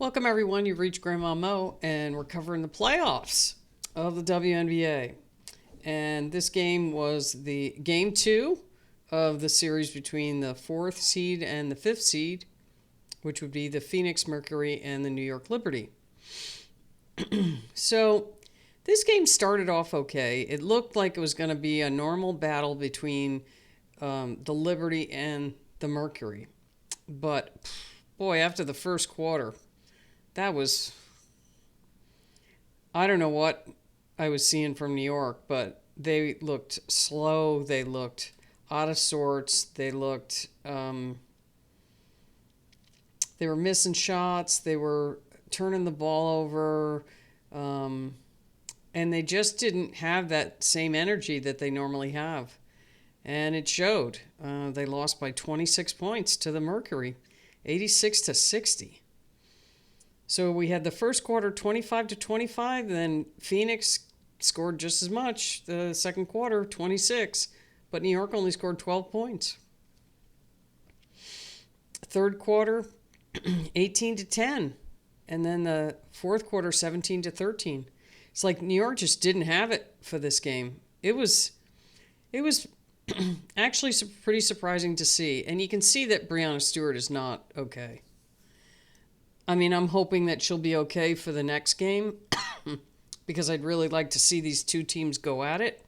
Welcome, everyone. You've reached Grandma Mo, and we're covering the playoffs of the WNBA. And this game was the game two of the series between the fourth seed and the fifth seed, which would be the Phoenix Mercury and the New York Liberty. So this game started off okay. It looked like it was going to be a normal battle between the Liberty and the Mercury. But boy, after the first quarter, that was, I don't know what I was seeing from New York, but they looked slow. They looked out of sorts. They looked, they were missing shots. They were turning the ball over. And they just didn't have that same energy that they normally have. And it showed. They lost by 26 points to the Mercury, 86-60. So we had the first quarter 25-25, then Phoenix scored just as much the second quarter, 26, but New York only scored 12 points. Third quarter 18-10, and then the fourth quarter 17-13. It's like New York just didn't have it for this game. It was actually pretty surprising to see, and you can see that Breanna Stewart is not okay. I mean, I'm hoping that she'll be okay for the next game because I'd really like to see these two teams go at it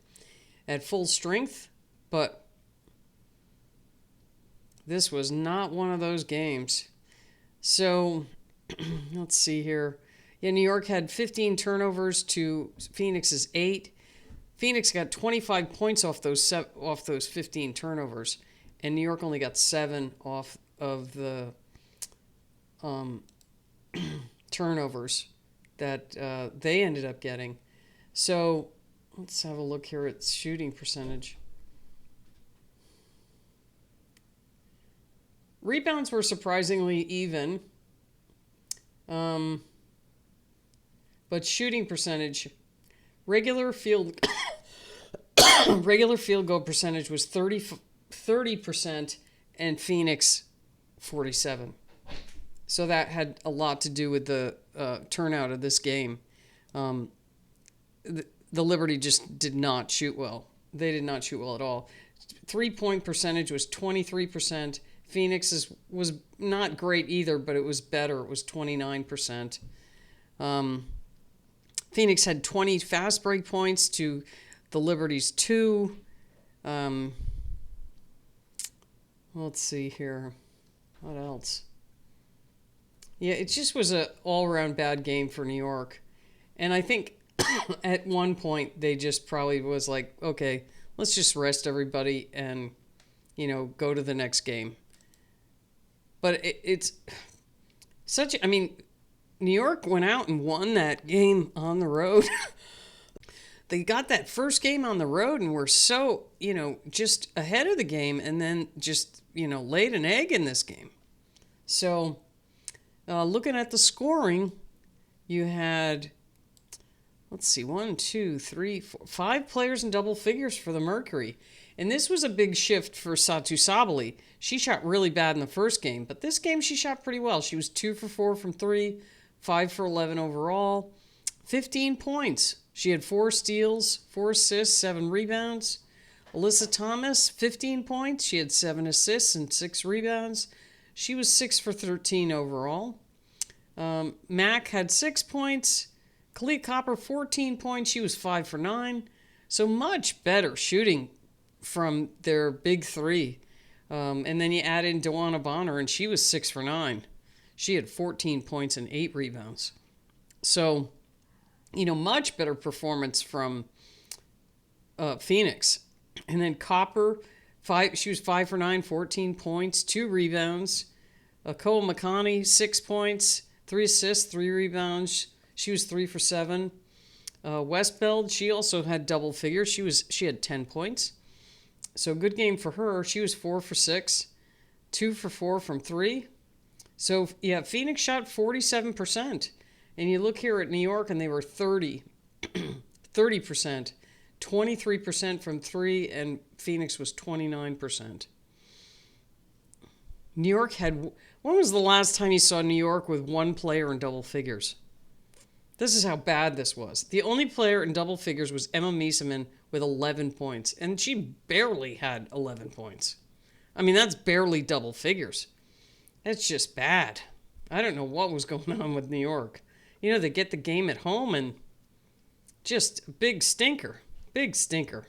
at full strength. But this was not one of those games. So let's see here. Yeah, New York had 15 turnovers to Phoenix's 8. Phoenix got 25 points off those 15 turnovers, and New York only got 7 off of the turnovers that they ended up getting. So let's have a look here at shooting percentage. Rebounds were surprisingly even, but shooting percentage, regular field goal percentage was 30%, and Phoenix 47%. So that had a lot to do with the turnout of this game. The Liberty just did not shoot well. They did not shoot well at all. 3-point percentage was 23%. Phoenix's was not great either, but it was better. It was 29%. Phoenix had 20 fast break points to the Liberty's 2. Let's see here. What else? Yeah, it just was an all-around bad game for New York. And I think at one point they just probably was like, okay, let's just rest everybody and, go to the next game. But it's such, New York went out and won that game on the road. They got that first game on the road and were so, just ahead of the game and then just, laid an egg in this game. So looking at the scoring, you had, 5 players in double figures for the Mercury. And this was a big shift for Satou Sabally. She shot really bad in the first game, but this game she shot pretty well. She was 2 for 4 from 3, 5 for 11 overall, 15 points. She had 4 steals, 4 assists, 7 rebounds. Alyssa Thomas, 15 points. She had 7 assists and 6 rebounds. She was 6 for 13 overall. Mac had 6 points. Khalid Copper, 14 points. She was 5 for 9. So much better shooting from their big three. And then you add in Dewana Bonner, and she was 6 for 9. She had 14 points and 8 rebounds. So, much better performance from Phoenix. And then Copper, she was 5 for 9, 14 points, 2 rebounds. Cole McConney, 6 points, 3 assists, 3 rebounds. She was 3 for 7. Westbeld, she also had double figures. She had 10 points. So good game for her. She was 4 for 6, 2 for 4 from 3. So, yeah, Phoenix shot 47%. And you look here at New York, and they were 30%, 23% from 3, and Phoenix was 29%. New York had When was the last time you saw New York with one player in double figures? This is how bad this was. The only player in double figures was Emma Miesemann with 11 points, and she barely had 11 points. I mean, that's barely double figures. That's just bad. I don't know what was going on with New York. You know, they get the game at home and just big stinker. Big stinker.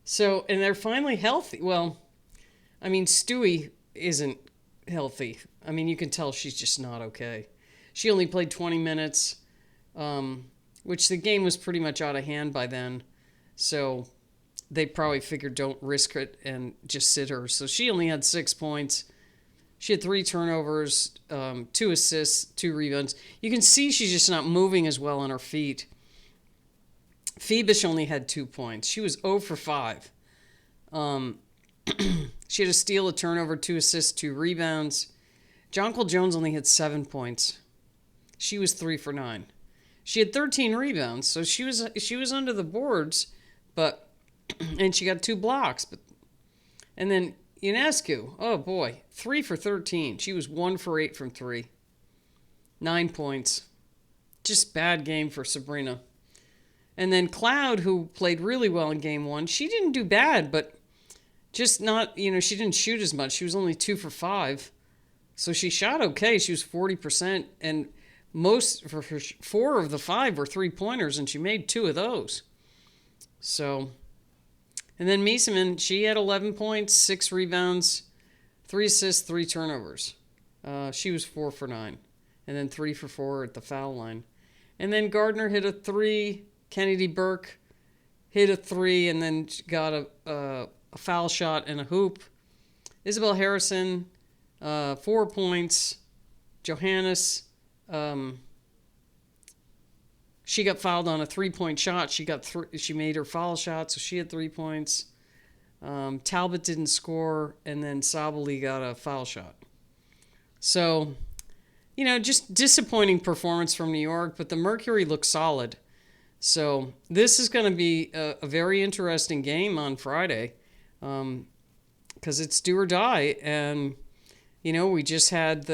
So, and they're finally healthy. Well, I mean, Stewie isn't healthy. I mean, you can tell she's just not okay. She only played 20 minutes, which the game was pretty much out of hand by then. So they probably figured don't risk it and just sit her. So she only had 6 points. She had 3 turnovers, 2 assists, 2 rebounds. You can see she's just not moving as well on her feet. Phoebus only had 2 points. She was 0 for 5. She had a steal, a turnover, 2 assists, 2 rebounds. Jonquil Jones only had 7 points. She was 3 for 9. She had 13 rebounds, so she was under the boards, and she got 2 blocks. And then Ionescu, oh boy, 3 for 13. She was 1 for 8 from 3. 9 points. Just bad game for Sabrina. And then Cloud, who played really well in game 1, she didn't do bad, but just not, she didn't shoot as much. She was only 2 for 5. So she shot okay. She was 40%, and for 4 of the 5 were 3-pointers, and she made 2 of those. So, and then Miesemann, she had 11 points, 6 rebounds, 3 assists, 3 turnovers. She was 4 for 9, and then 3 for 4 at the foul line. And then Gardner hit a 3. Kennedy Burke hit a 3, and then got a foul shot and a hoop. Isabel Harrison, 4 points. Johannes, she got fouled on a 3-point shot. She made her foul shot, so she had 3 points. Talbot didn't score, and then Sabali got a foul shot. So, just disappointing performance from New York, but the Mercury looks solid. So this is going to be a very interesting game on Friday, because it's do or die. And, we just had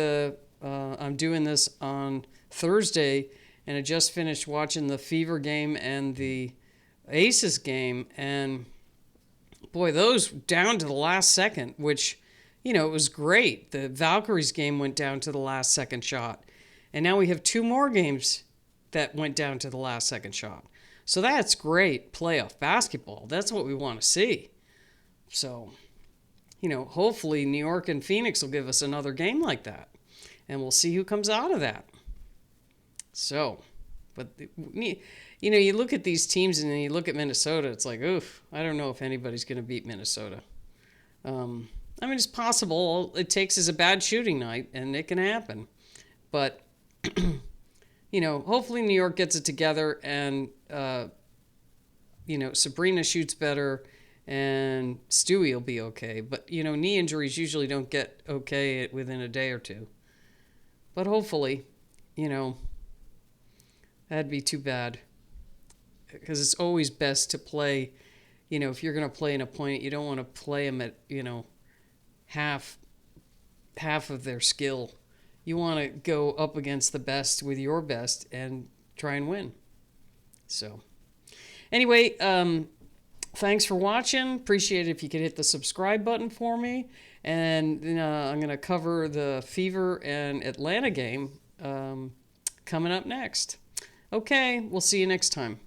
I'm doing this on Thursday, and I just finished watching the Fever game and the Aces game. And, boy, those down to the last second, which, it was great. The Valkyries game went down to the last second shot. And now we have 2 more games that went down to the last second shot. So that's great playoff basketball. That's what we want to see. So, hopefully New York and Phoenix will give us another game like that. And we'll see who comes out of that. So, but, you look at these teams and then you look at Minnesota, it's like, oof, I don't know if anybody's going to beat Minnesota. It's possible. All it takes is a bad shooting night, and it can happen. But, hopefully New York gets it together, and, Sabrina shoots better, and Stewie will be okay. But, knee injuries usually don't get okay within a day or two. But hopefully, that'd be too bad. Because it's always best to play, if you're going to play an opponent, you don't want to play them at, half of their skill. You want to go up against the best with your best and try and win. So, anyway, thanks for watching. Appreciate it if you could hit the subscribe button for me. And I'm going to cover the Fever and Atlanta game coming up next. Okay, we'll see you next time.